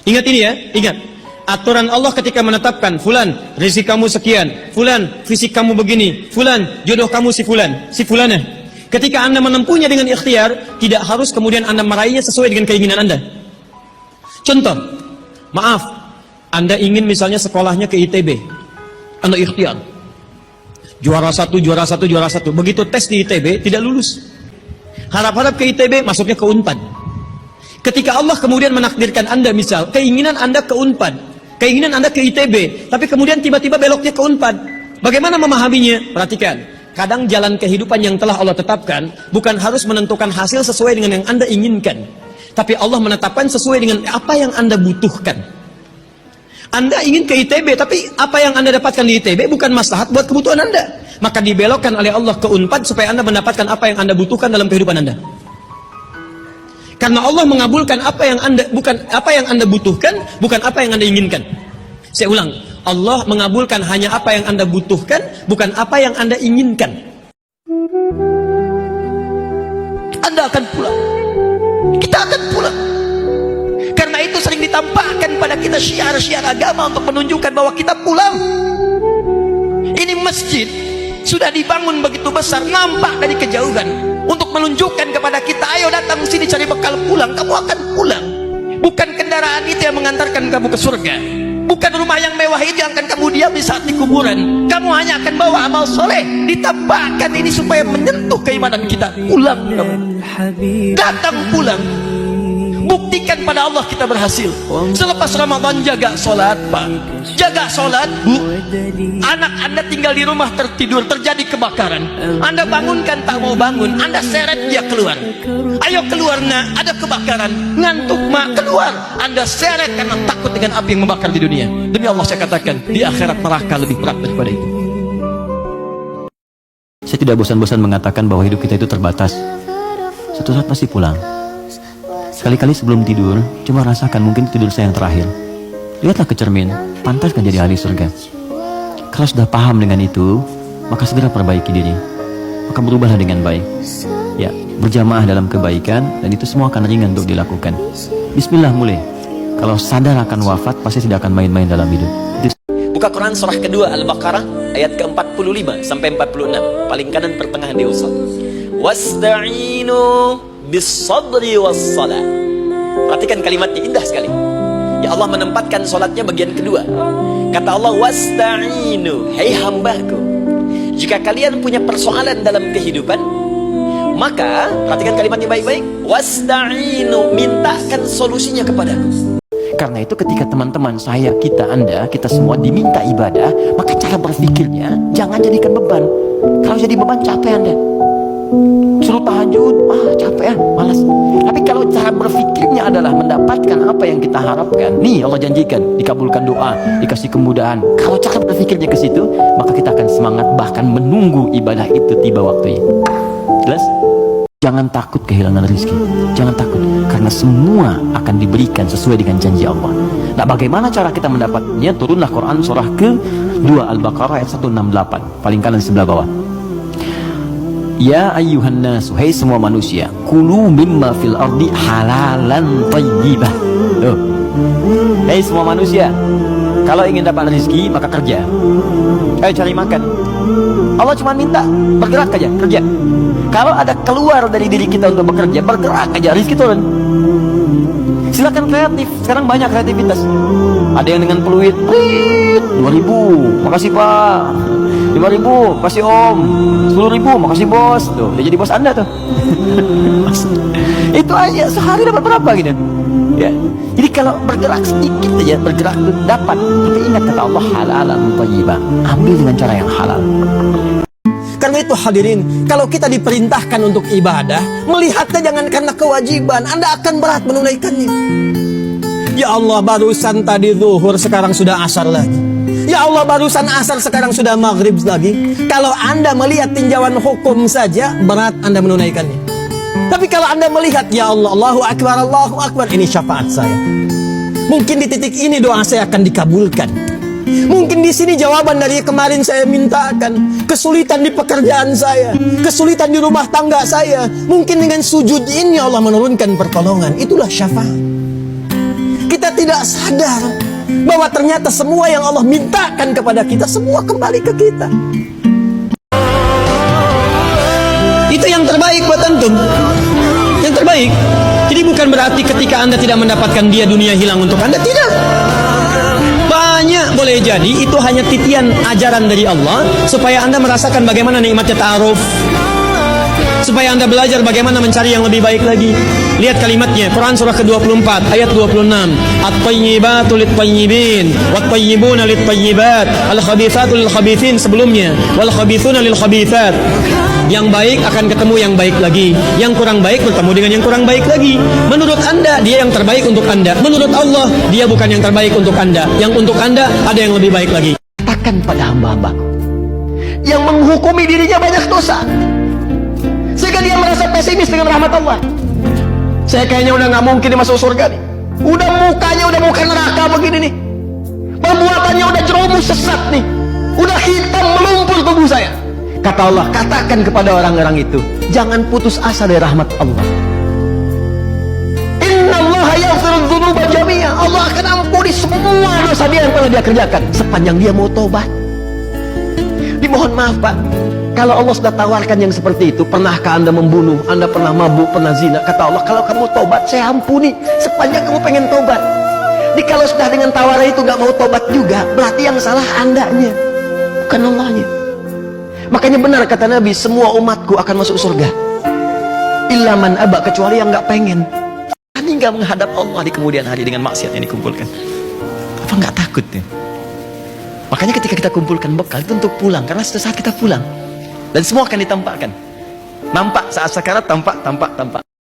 Ingat ini ya, ingat. Aturan Allah ketika menetapkan, fulan, rezeki kamu sekian, fulan, fisik kamu begini, fulan, jodoh kamu si fulan, si fulana. Ketika Anda menempuhnya dengan ikhtiar, tidak harus kemudian Anda meraihnya sesuai dengan keinginan Anda. Contoh, maaf, Anda ingin misalnya sekolahnya ke ITB, Anda ikhtiar. Juara satu, juara satu, juara satu. Begitu tes di ITB, tidak lulus. Harap-harap ke ITB, masuknya ke UNPAD. Ketika Allah kemudian menakdirkan Anda misal, keinginan Anda ke UNPAD, keinginan Anda ke ITB, tapi kemudian tiba-tiba beloknya ke UNPAD. Bagaimana memahaminya? Perhatikan. Kadang jalan kehidupan yang telah Allah tetapkan bukan harus menentukan hasil sesuai dengan yang Anda inginkan, tapi Allah menetapkan sesuai dengan apa yang Anda butuhkan. Anda ingin ke ITB, tapi apa yang Anda dapatkan di ITB bukan maslahat buat kebutuhan Anda, maka dibelokkan oleh Allah ke UNPAD supaya Anda mendapatkan apa yang Anda butuhkan dalam kehidupan Anda. Karena Allah mengabulkan apa yang Anda butuhkan, bukan apa yang Anda inginkan. Saya ulang, Allah mengabulkan hanya apa yang Anda butuhkan, bukan apa yang Anda inginkan. Anda akan pulang, kita akan pulang. Karena itu sering ditampakkan pada kita syiar-syiar agama untuk menunjukkan bahwa kita pulang. Ini masjid sudah dibangun begitu besar, nampak dari kejauhan, untuk menunjukkan kepada kita, ayo datang sini cari bekal pulang. Kamu akan pulang. Bukan kendaraan itu yang mengantarkan kamu ke surga, bukan rumah yang mewah itu yang akan kamu diam di saat di kuburan. Kamu hanya akan bawa amal soleh. Ditambahkan ini supaya menyentuh keimanan kita. Pulang kamu, datang pulang. Buktikan pada Allah kita berhasil. Selepas Ramadan jaga sholat, Pak. Jaga sholat, Bu. Anak Anda tinggal di rumah tertidur, terjadi kebakaran. Anda bangunkan, tak mau bangun. Anda seret dia keluar. Ayo keluar, nak, ada kebakaran. Ngantuk, mak, keluar. Anda seret karena takut dengan api yang membakar di dunia. Demi Allah saya katakan, di akhirat neraka lebih berat daripada itu. Saya tidak bosan-bosan mengatakan bahwa hidup kita itu terbatas. Suatu saat pasti pulang. Sekali-kali sebelum tidur, cuma rasakan mungkin tidur saya yang terakhir. Lihatlah ke cermin, pantas kan jadi ahli surga. Kalau sudah paham dengan itu, maka segera perbaiki diri. Maka berubahlah dengan baik. Ya, berjamaah dalam kebaikan, dan itu semua akan ringan untuk dilakukan. Bismillah mulai. Kalau sadar akan wafat, pasti tidak akan main-main dalam hidup. Buka Quran surah kedua Al-Baqarah ayat ke-45 sampai 46, paling kanan pertengahan di Ustaz. Wasta'inu bis-sabri was-salat. Perhatikan kalimatnya, indah sekali. Ya Allah menempatkan solatnya bagian kedua. Kata Allah, wasta'inu, hei hambaku, jika kalian punya persoalan dalam kehidupan, maka perhatikan kalimatnya baik-baik. Wasta'inu, mintakan solusinya kepadaku. Karena itu ketika teman-teman saya, kita, Anda, kita semua diminta ibadah, maka cara berpikirnya jangan jadikan beban. Kalau jadi beban, capek Anda. Suruh tahajud, capek ya, malas. Tapi kalau cara berpikirnya adalah mendapatkan apa yang kita harapkan, nih Allah janjikan, dikabulkan doa, dikasih kemudahan. Kalau cara berpikirnya ke situ, maka kita akan semangat, bahkan menunggu ibadah itu tiba waktunya. Jelas? Jangan takut kehilangan rezeki. Jangan takut, karena semua akan diberikan sesuai dengan janji Allah. Nah, bagaimana cara kita mendapatnya? Turunlah Quran surah ke-2 Al-Baqarah ayat 168, paling kanan di sebelah bawah. Ya ayyuhan nas, hai semua manusia, kulu mimma fil ardi halalan thayyibah. Tuh. Hai semua manusia, kalau ingin dapat rezeki maka kerja. Ayo cari makan. Allah cuma minta bergerak aja, kerja. Kalau ada keluar dari diri kita untuk bekerja, bergerak aja, rezeki turun. Silakan kreatif, sekarang banyak kreativitas. Ada yang dengan peluit, 2.000, makasih Pak. 5.000, makasih Om. 10.000, makasih Bos. Tuh, dia jadi bos Anda tuh. Itu aja, sehari dapat berapa gitu. Ya. Jadi kalau bergerak sedikit aja, bergerak itu dapat. Tapi ingat kata Allah, halalan thayyibah. Ambil dengan cara yang halal. Karena itu hadirin, kalau kita diperintahkan untuk ibadah, melihatnya jangan karena kewajiban, Anda akan berat menunaikannya. Ya Allah, barusan tadi zuhur, sekarang sudah asar lagi. Ya Allah, barusan asar, sekarang sudah maghrib lagi. Kalau Anda melihat tinjauan hukum saja, berat Anda menunaikannya. Tapi kalau Anda melihat, ya Allah, Allahu Akbar, ini syafaat saya. Mungkin di titik ini doa saya akan dikabulkan. Mungkin di sini jawaban dari kemarin saya mintakan. Kesulitan di pekerjaan saya, kesulitan di rumah tangga saya. Mungkin dengan sujud ini Allah menurunkan pertolongan. Itulah syafaat. Kita tidak sadar bahwa ternyata semua yang Allah mintakan kepada kita, semua kembali ke kita. Itu yang terbaik buat antum. Yang terbaik. Jadi bukan berarti ketika Anda tidak mendapatkan dia, dunia hilang untuk Anda. Tidak. Banyak boleh jadi itu hanya titian ajaran dari Allah supaya Anda merasakan bagaimana nikmatnya ta'aruf, supaya Anda belajar bagaimana mencari yang lebih baik lagi. Lihat kalimatnya, Quran surah ke-24 ayat 26. At-tayyibatu lit-tayyibin wat-tayyibuna lit-tayyibat, al-khabithatu lil-khabithin sebelumnya, wal-khabithuna lil-khabithat. Yang baik akan ketemu yang baik lagi, yang kurang baik bertemu dengan yang kurang baik lagi. Menurut Anda dia yang terbaik untuk Anda, menurut Allah dia bukan yang terbaik untuk Anda. Yang untuk Anda ada yang lebih baik lagi. Katakan pada hamba-hambaku yang menghukumi dirinya banyak dosa, sehingga dia merasa pesimis dengan rahmat Allah. Saya kayaknya udah nggak mungkin masuk surga nih. Udah mukanya udah muka neraka begini nih. Perbuatannya udah jerumus sesat nih. Udah hitam melumpur tubuh saya. Kata Allah, katakan kepada orang-orang itu, jangan putus asa dari rahmat Allah. Innallaha yaghfiru dzunuba jami'a. Allah akan ampuni semua dosa dia yang pernah dia kerjakan sepanjang dia mau tobat. Dimohon maaf Pak, kalau Allah sudah tawarkan yang seperti itu, pernahkah Anda membunuh, Anda pernah mabuk, pernah zina? Kata Allah, kalau kamu tobat, saya ampuni sepanjang kamu pengen tobat. Jadi kalau sudah dengan tawaran itu nggak mau tobat juga, berarti yang salah Andanya, bukan Allahnya. Makanya benar kata Nabi, semua umatku akan masuk surga. Illa man aba, kecuali yang nggak pengen. Ini nggak menghadap Allah di kemudian hari dengan maksiat yang dikumpulkan. Apa nggak takut ya? Makanya ketika kita kumpulkan bekal itu untuk pulang, karena suatu saat kita pulang dan semua akan ditampakkan. Nampak saat sakarat, tampak.